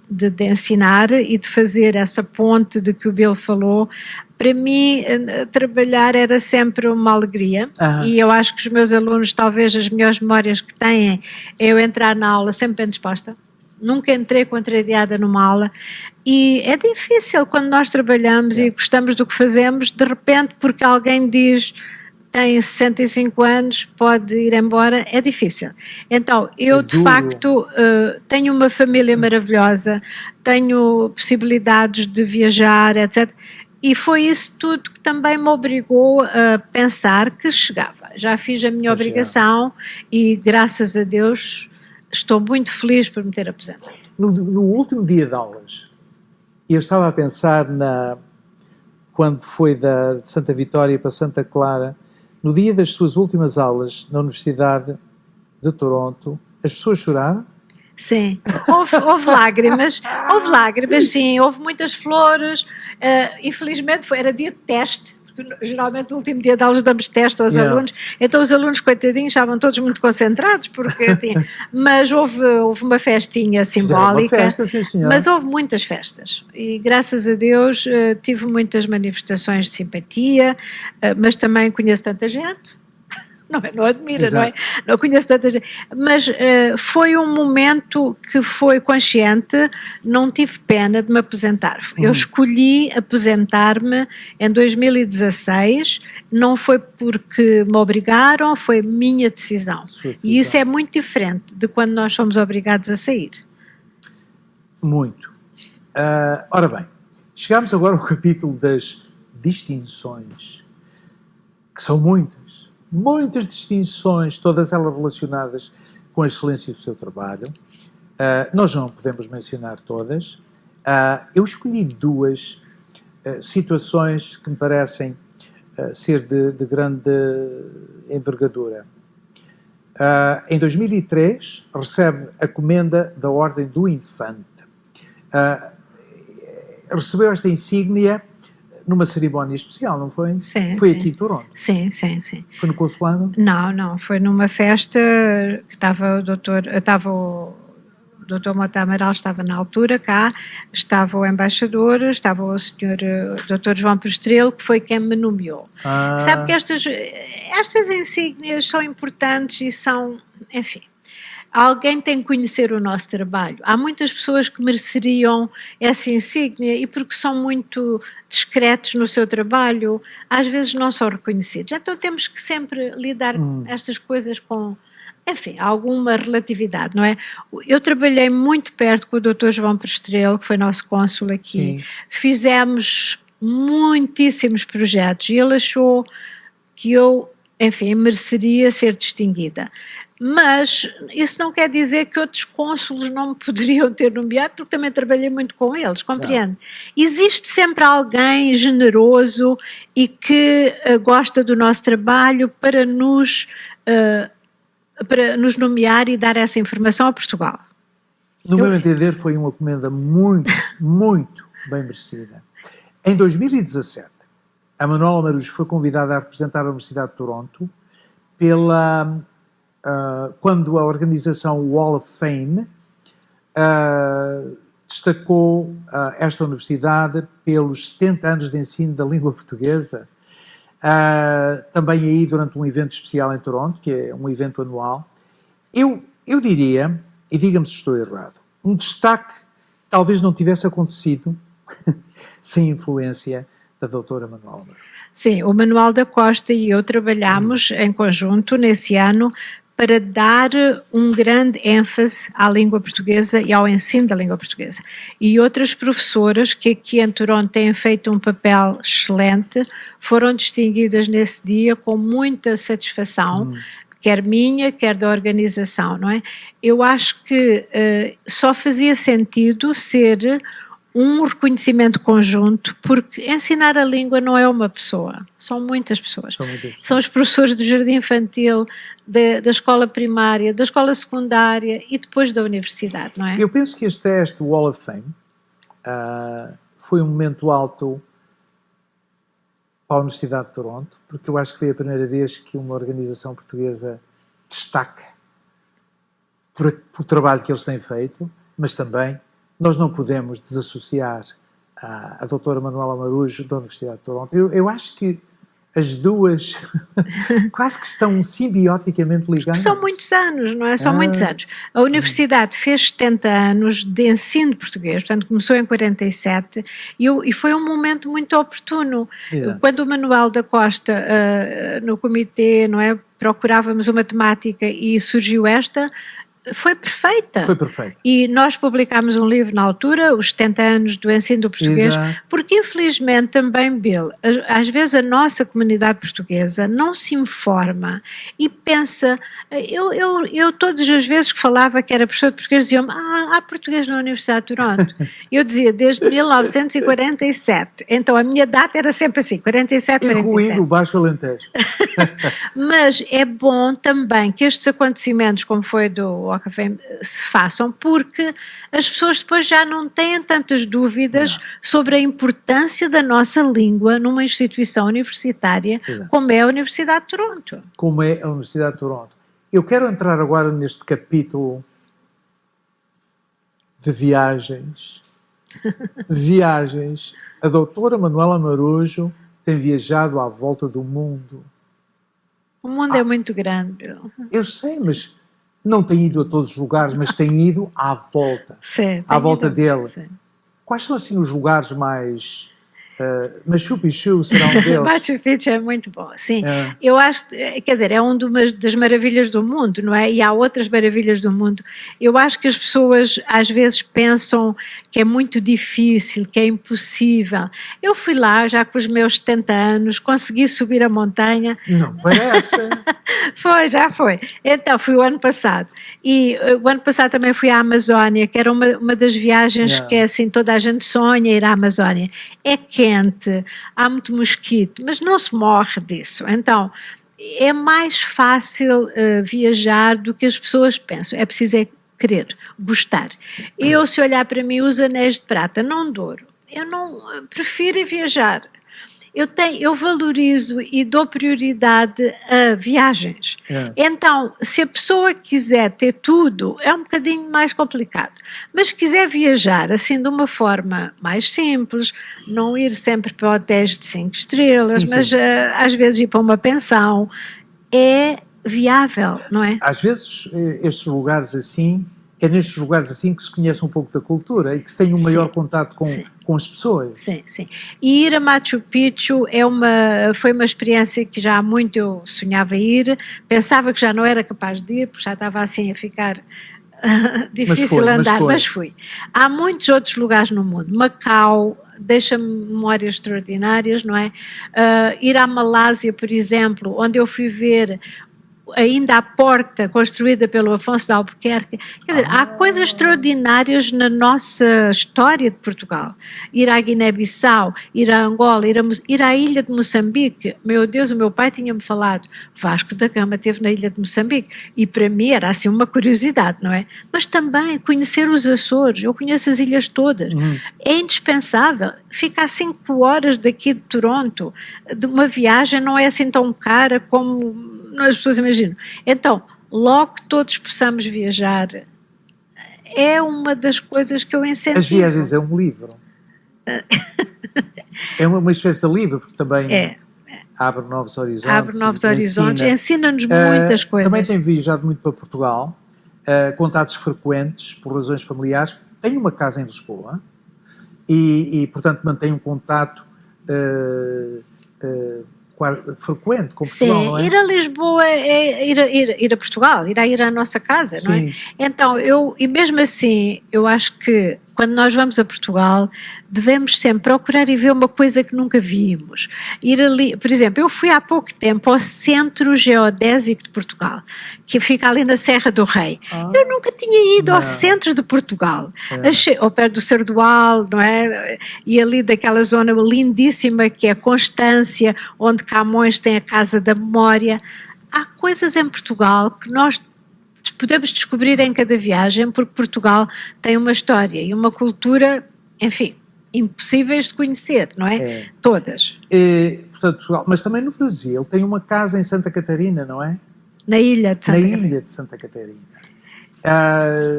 ensinar e de fazer essa ponte de que o Bill falou. Para mim, trabalhar era sempre uma alegria, e eu acho que os meus alunos, talvez as melhores memórias que têm, é eu entrar na aula sempre bem disposta. Nunca entrei contrariada numa aula, e é difícil quando nós trabalhamos e gostamos do que fazemos, de repente, porque alguém diz tem 65 anos, pode ir embora, é difícil. Então, eu de facto tenho uma família maravilhosa, tenho possibilidades de viajar, etc. E foi isso tudo que também me obrigou a pensar que chegava. Já fiz a minha obrigação e, graças a Deus, estou muito feliz por me ter aposentado.
No último dia de aulas, eu estava a pensar quando foi de Santa Vitória para Santa Clara, no dia das suas últimas aulas na Universidade de Toronto, as pessoas choraram?
Sim, houve lágrimas, sim, houve muitas flores, infelizmente era dia de teste, porque geralmente no último dia de aulas damos teste aos alunos, então os alunos coitadinhos estavam todos muito concentrados, mas houve uma festinha simbólica,
uma festa, sim, senhora.
Mas houve muitas festas, e graças a Deus tive muitas manifestações de simpatia, mas também conheço tanta gente. Não admira, exato. Não é? Não conheço tanta gente, mas foi um momento que foi consciente, não tive pena de me aposentar. Eu escolhi aposentar-me em 2016, não foi porque me obrigaram, foi minha decisão. E isso é muito diferente de quando nós somos obrigados a sair.
Muito. Ora bem, chegamos agora ao capítulo das distinções, que são muitas distinções, todas elas relacionadas com a excelência do seu trabalho. Nós não podemos mencionar todas. Eu escolhi duas situações que me parecem ser de grande envergadura. Em 2003, recebe a comenda da Ordem do Infante. Recebeu esta insígnia numa cerimónia especial, não foi?
Sim.
Foi aqui em Toronto?
Sim.
Foi no consulado?
Não, foi numa festa que estava o Dr. Mota Amaral estava na altura cá, estava o embaixador, estava o senhor Dr. João Pestrelo, que foi quem me nomeou. Sabe que estas insígnias são importantes e são, enfim, alguém tem que conhecer o nosso trabalho. Há muitas pessoas que mereceriam essa insígnia e porque são muito discretos no seu trabalho, às vezes não são reconhecidos. Então temos que sempre lidar com estas coisas com, enfim, alguma relatividade, não é? Eu trabalhei muito perto com o Dr. João Pestrelo, que foi nosso cônsul aqui. Sim. Fizemos muitíssimos projetos e ele achou que eu, enfim, mereceria ser distinguida. Mas isso não quer dizer que outros cônsulos não me poderiam ter nomeado, porque também trabalhei muito com eles, compreende? Existe sempre alguém generoso e que gosta do nosso trabalho para nos nomear e dar essa informação a Portugal.
No meu entender, foi uma comenda muito, muito bem merecida. Em 2017, a Manuela Marujo foi convidada a representar a Universidade de Toronto quando a organização Wall of Fame destacou esta universidade pelos 70 anos de ensino da língua portuguesa, também aí durante um evento especial em Toronto, que é um evento anual. Eu diria, e diga-me se estou errado, um destaque talvez não tivesse acontecido sem influência da doutora Manuela Marujo.
Sim, o Manuel da Costa e eu trabalhámos em conjunto nesse ano para dar um grande ênfase à língua portuguesa e ao ensino da língua portuguesa. E outras professoras que aqui em Toronto têm feito um papel excelente foram distinguidas nesse dia com muita satisfação, quer minha, quer da organização, não é? Eu acho que só fazia sentido ser um reconhecimento conjunto, porque ensinar a língua não é uma pessoa, são muitas pessoas. São os professores do jardim infantil, da escola primária, da escola secundária e depois da universidade, não é?
Eu penso que este Wall of Fame foi um momento alto para a Universidade de Toronto, porque eu acho que foi a primeira vez que uma organização portuguesa destaca por o trabalho que eles têm feito, mas também nós não podemos desassociar a doutora Manuela Marujo da Universidade de Toronto. Eu acho que as duas quase que estão simbioticamente ligadas.
São muitos anos, não é? São muitos anos. A Universidade fez 70 anos de ensino português, portanto começou em 47 e foi um momento muito oportuno. Exato. Quando o Manuel da Costa, no comitê, não é, procurávamos uma temática e surgiu esta, foi perfeita.
Foi perfeito.
E nós publicámos um livro na altura, os 70 anos do ensino do português, exato, porque infelizmente também, Bill, às vezes a nossa comunidade portuguesa não se informa e pensa, eu todas as vezes que falava que era professor de português diziam-me, há português na Universidade de Toronto. Eu dizia, desde 1947, então a minha data era sempre assim, 47, 47.
Incluindo o Baixo Alentejo.
Mas é bom também que estes acontecimentos, como foi do Café, se façam, porque as pessoas depois já não têm tantas dúvidas sobre a importância da nossa língua numa instituição universitária, como é a Universidade de Toronto.
Como é a Universidade de Toronto. Eu quero entrar agora neste capítulo de viagens. Viagens. A doutora Manuela Marujo tem viajado à volta do mundo.
O mundo é muito grande.
Eu sei, mas não tem ido a todos os lugares, mas tem ido à volta.
Sim,
à volta dele.
Sim.
Quais são assim os lugares mais... Machu Picchu será um deles?
Machu Picchu é muito bom, sim. Eu acho, quer dizer, é uma das maravilhas do mundo, não é? E há outras maravilhas do mundo. Eu acho que as pessoas às vezes pensam que é muito difícil, que é impossível. Eu fui lá já com os meus 70 anos, consegui subir a montanha.
Não parece.
Já foi. Então, fui o ano passado. E o ano passado também fui à Amazónia, que era uma das viagens que é assim, toda a gente sonha ir à Amazónia. É quente, há muito mosquito, mas não se morre disso. Então, é mais fácil viajar do que as pessoas pensam. É preciso querer, gostar. Eu, se olhar para mim, os anéis de prata, não douro. Eu não prefiro viajar. Eu valorizo e dou prioridade a viagens. Então, se a pessoa quiser ter tudo, é um bocadinho mais complicado. Mas se quiser viajar assim de uma forma mais simples, não ir sempre para hotéis de 5 estrelas, sim, mas às vezes ir para uma pensão, é viável, não é?
Às vezes estes lugares assim, é nestes lugares assim que se conhece um pouco da cultura e que se tem um maior contato com as pessoas.
Sim, sim. E ir a Machu Picchu foi uma experiência que já há muito eu sonhava ir, pensava que já não era capaz de ir, porque já estava assim a ficar difícil andar, mas fui. Há muitos outros lugares no mundo. Macau deixa-me memórias extraordinárias, não é? Ir à Malásia, por exemplo, onde eu fui ver ainda a porta construída pelo Afonso de Albuquerque. Quer dizer, há coisas extraordinárias na nossa história de Portugal. Ir à Guiné-Bissau, ir a Angola, ir à ilha de Moçambique. Meu Deus, o meu pai tinha-me falado, Vasco da Gama esteve na ilha de Moçambique, e para mim era assim uma curiosidade, não é? Mas também conhecer os Açores, eu conheço as ilhas todas. É indispensável. Ficar 5 horas daqui de Toronto, de uma viagem não é assim tão cara como as pessoas imaginam. Então, logo que todos possamos viajar, é uma das coisas que eu incentivo.
As viagens é um livro. É uma espécie de livro, porque também abre novos horizontes.
Abre novos horizontes, ensina-nos muitas coisas.
Também tem viajado muito para Portugal, contatos frequentes, por razões familiares. Tem uma casa em Lisboa e portanto, mantém um contato frequente com Portugal, não é?
Ir a Lisboa é ir a Portugal, ir à nossa casa, não é? Então, e mesmo assim, eu acho que quando nós vamos a Portugal, devemos sempre procurar e ver uma coisa que nunca vimos. Ir ali, por exemplo, eu fui há pouco tempo ao Centro Geodésico de Portugal, que fica ali na Serra do Rei. Eu nunca tinha ido ao centro de Portugal. Achei, ao pé do Sardual, não é? E ali daquela zona lindíssima que é Constância, onde Camões tem a Casa da Memória. Há coisas em Portugal que nós podemos descobrir em cada viagem, porque Portugal tem uma história e uma cultura, enfim, impossíveis de conhecer, não é? Todas.
Portanto, Portugal, mas também no Brasil tem uma casa em Santa Catarina, não é?
Na ilha de Santa Catarina.
Na ilha de Santa Catarina.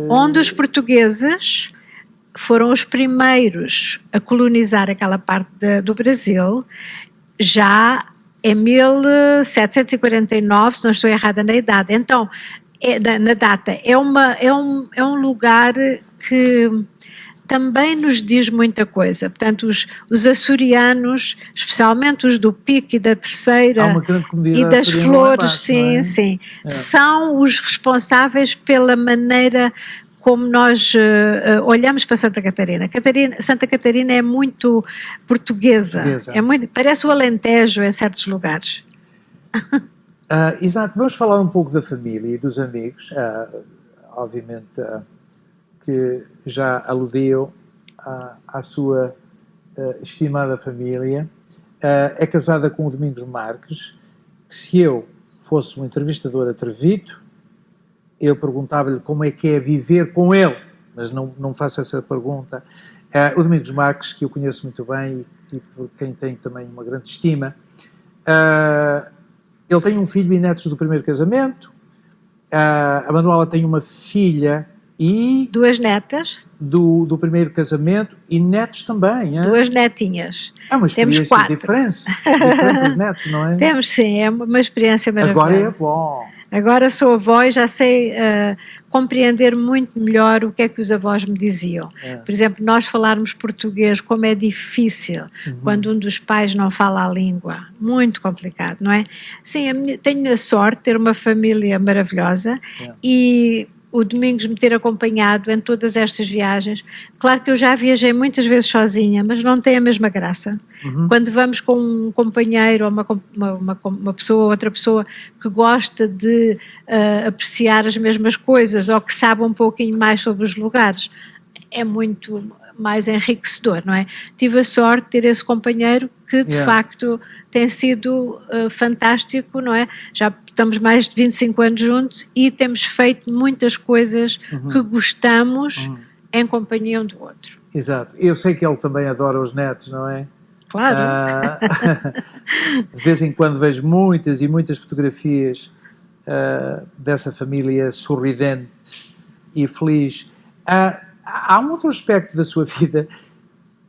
Onde os portugueses foram os primeiros a colonizar aquela parte do Brasil, já em 1749, se não estou errada na idade. Então, na data, é um lugar que também nos diz muita coisa. Portanto, os açorianos, especialmente os do Pico e da Terceira e das Flores, sim, sim, são os responsáveis pela maneira como nós olhamos para Santa Catarina. Santa Catarina é muito portuguesa. Parece o Alentejo em certos lugares.
Exato, vamos falar um pouco da família e dos amigos. Obviamente que já aludiu à sua estimada família. É casada com o Domingos Marques, que se eu fosse um entrevistador atrevido, eu perguntava-lhe como é que é viver com ele, mas não faço essa pergunta. O Domingos Marques, que eu conheço muito bem e por quem tenho também uma grande estima, ele tem um filho e netos do primeiro casamento, a Manuela tem uma filha e...
2 netas.
Do primeiro casamento e netos também.
2 netinhas.
É uma experiência diferente dos netos, não é?
Temos sim, é uma experiência maravilhosa.
Agora é avó.
Agora sou avó e já sei compreender muito melhor o que é que os avós me diziam. Por exemplo, nós falarmos português, como é difícil quando um dos pais não fala a língua. Muito complicado, não é? Sim, tenho a sorte de ter uma família maravilhosa e o Domingos me ter acompanhado em todas estas viagens. Claro que eu já viajei muitas vezes sozinha, mas não tem a mesma graça. Quando vamos com um companheiro ou uma pessoa, outra pessoa que gosta de apreciar as mesmas coisas ou que sabe um pouquinho mais sobre os lugares, é muito mais enriquecedor, não é? Tive a sorte de ter esse companheiro que de facto tem sido fantástico, não é? Já estamos mais de 25 anos juntos e temos feito muitas coisas que gostamos em companhia um do outro.
Exato. Eu sei que ele também adora os netos, não é?
Claro.
De vez em quando vejo muitas e muitas fotografias dessa família sorridente e feliz. Há um outro aspecto da sua vida,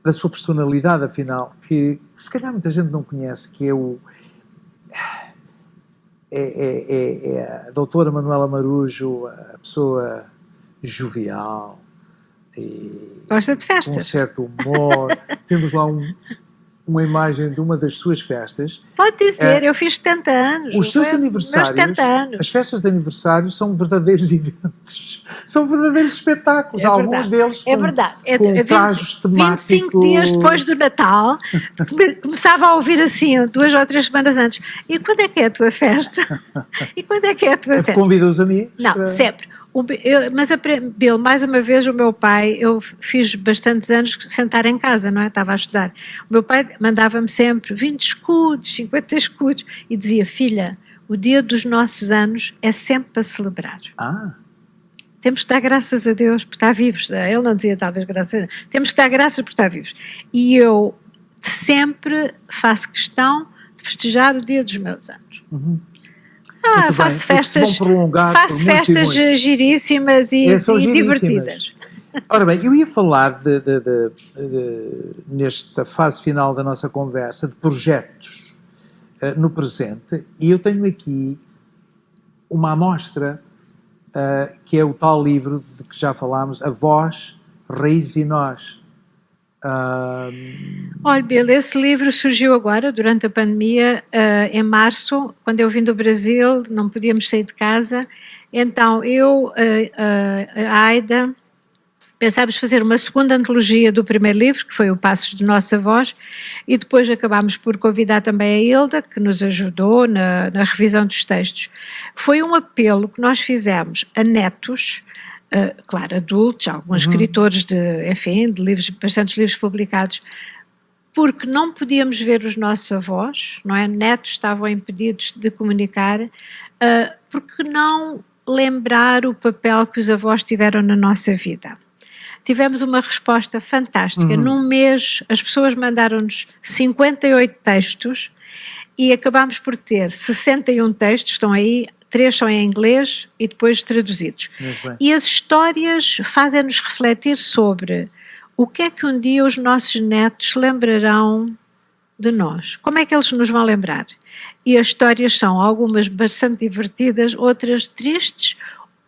da sua personalidade, afinal, que se calhar muita gente não conhece, que é a doutora Manuela Marujo, a pessoa jovial e
gosta de festas,
com um certo humor. Temos lá uma imagem de uma das suas festas.
Pode dizer, eu fiz 70 anos.
Os seus aniversários,
70 anos.
As festas de aniversário são verdadeiros eventos, são verdadeiros espetáculos, alguns deles com trajes temáticos.
25 dias depois do Natal, começava a ouvir assim, 2 ou 3 semanas antes, e quando é que é a tua festa? E quando é que é a tua festa?
Convida os amigos?
Não, sempre. Mas, Bill, mais uma vez o meu pai, eu fiz bastantes anos sentar em casa, não é? Estava a estudar. O meu pai mandava-me sempre 20 escudos, 50 escudos e dizia, filha, o dia dos nossos anos é sempre para celebrar. Temos que dar graças a Deus por estar vivos. Ele não dizia talvez graças a Deus. Temos que dar graças por estar vivos. E eu sempre faço questão de festejar o dia dos meus anos. Faço festas giríssimas e divertidas.
Ora bem, eu ia falar nesta fase final da nossa conversa de projetos no presente e eu tenho aqui uma amostra que é o tal livro de que já falámos, A Voz, Raízes e Nós.
Olha, Bill, esse livro surgiu agora, durante a pandemia, em março, quando eu vim do Brasil, não podíamos sair de casa, então eu, a Aida, pensámos fazer uma segunda antologia do primeiro livro, que foi o Passos de Nossa Voz, e depois acabámos por convidar também a Hilda, que nos ajudou na revisão dos textos. Foi um apelo que nós fizemos a netos, claro, adultos, alguns escritores de livros, bastantes livros publicados, porque não podíamos ver os nossos avós, não é? Netos estavam impedidos de comunicar, porque não lembrar o papel que os avós tiveram na nossa vida. tivemos uma resposta fantástica. Num mês, as pessoas mandaram-nos 58 textos e acabámos por ter 61 textos, estão aí, 3 são em inglês e depois traduzidos. E as histórias fazem-nos refletir sobre o que é que um dia os nossos netos lembrarão de nós. Como é que eles nos vão lembrar? E as histórias são algumas bastante divertidas, outras tristes,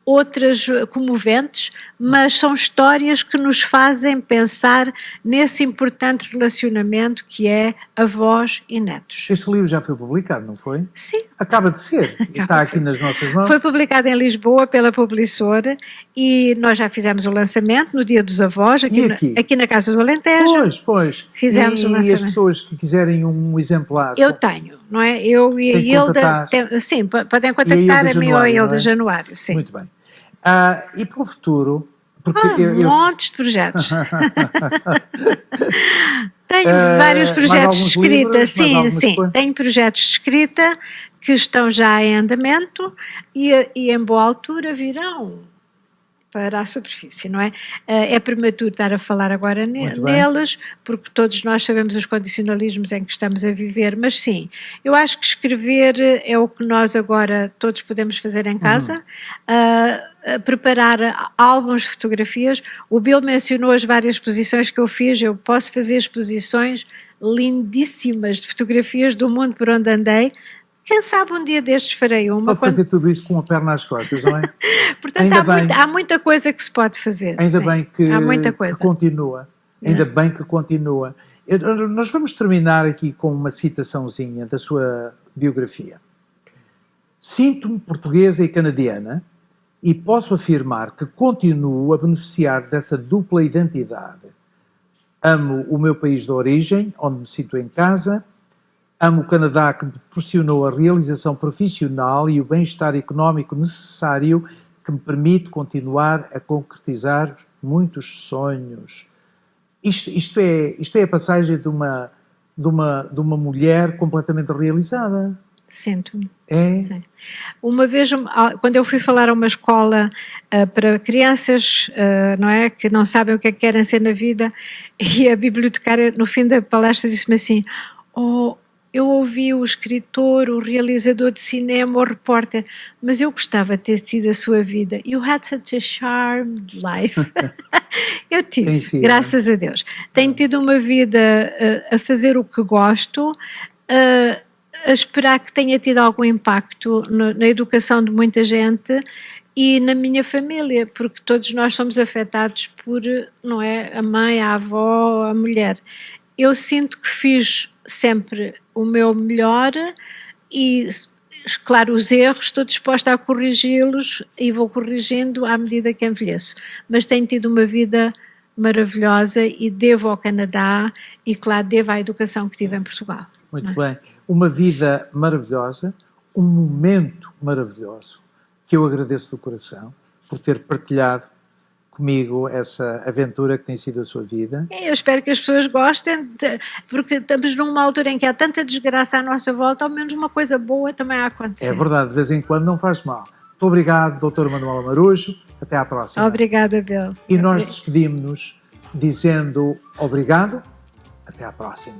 outras comoventes, mas são histórias que nos fazem pensar nesse importante relacionamento que é avós e netos.
Este livro já foi publicado, não foi?
Sim.
Acaba de ser. Está aqui nas nossas mãos.
Foi publicado em Lisboa pela Publissora e nós já fizemos o lançamento no Dia dos Avós, aqui na Casa do Alentejo.
Pois.
Fizemos o lançamento.
E as pessoas que quiserem um exemplar?
Eu tenho, não é? Eu e a Hilda, sim, podem contactar a mim ou a Hilda Januário, sim.
Muito bem. E para o futuro?
Porque montes de projetos. Tenho vários projetos de escrita, sim. Tenho projetos de escrita que estão já em andamento e em boa altura virão para a superfície, não é? É prematuro estar a falar agora neles, porque todos nós sabemos os condicionalismos em que estamos a viver, mas sim, eu acho que escrever é o que nós agora todos podemos fazer em casa, preparar álbuns de fotografias. O Bill mencionou as várias exposições que eu fiz, eu posso fazer exposições lindíssimas de fotografias do mundo por onde andei. Quem sabe um dia destes farei uma.
Pode fazer tudo isso com a perna às costas, não é?
Portanto, há muita coisa que se pode fazer.
Ainda
sim.
bem que,
há muita coisa.
Que continua. Ainda bem que continua. Nós vamos terminar aqui com uma citaçãozinha da sua biografia. Sinto-me portuguesa e canadiana e posso afirmar que continuo a beneficiar dessa dupla identidade. Amo o meu país de origem, onde me sinto em casa. Amo o Canadá, que me proporcionou a realização profissional e o bem-estar económico necessário que me permite continuar a concretizar muitos sonhos. Isto é a passagem de uma mulher completamente realizada.
Sinto-me.
É?
Sim. Uma vez, quando eu fui falar a uma escola para crianças, não é, que não sabem o que é que querem ser na vida, e a bibliotecária, no fim da palestra, disse-me assim: eu ouvi o escritor, o realizador de cinema, o repórter, mas eu gostava de ter tido a sua vida. You had such a charmed life. Eu tive, graças a Deus. Tenho tido uma vida a fazer o que gosto, a esperar que tenha tido algum impacto na educação de muita gente e na minha família, porque todos nós somos afetados por, não é, a mãe, a avó, a mulher. Eu sinto que fiz sempre o meu melhor e, claro, os erros estou disposta a corrigi-los e vou corrigindo à medida que envelheço, mas tenho tido uma vida maravilhosa e devo ao Canadá e, claro, devo à educação que tive em Portugal.
Muito bem, uma vida maravilhosa, um momento maravilhoso, que eu agradeço do coração por ter partilhado comigo essa aventura que tem sido a sua vida.
Eu espero que as pessoas gostem, porque estamos numa altura em que há tanta desgraça à nossa volta, ao menos uma coisa boa também a acontecer.
É verdade, de vez em quando não faz mal. Muito obrigado, Dr. Manuela Marujo, até à próxima.
Obrigada, Bill.
E nós despedimos-nos dizendo obrigado, até à próxima.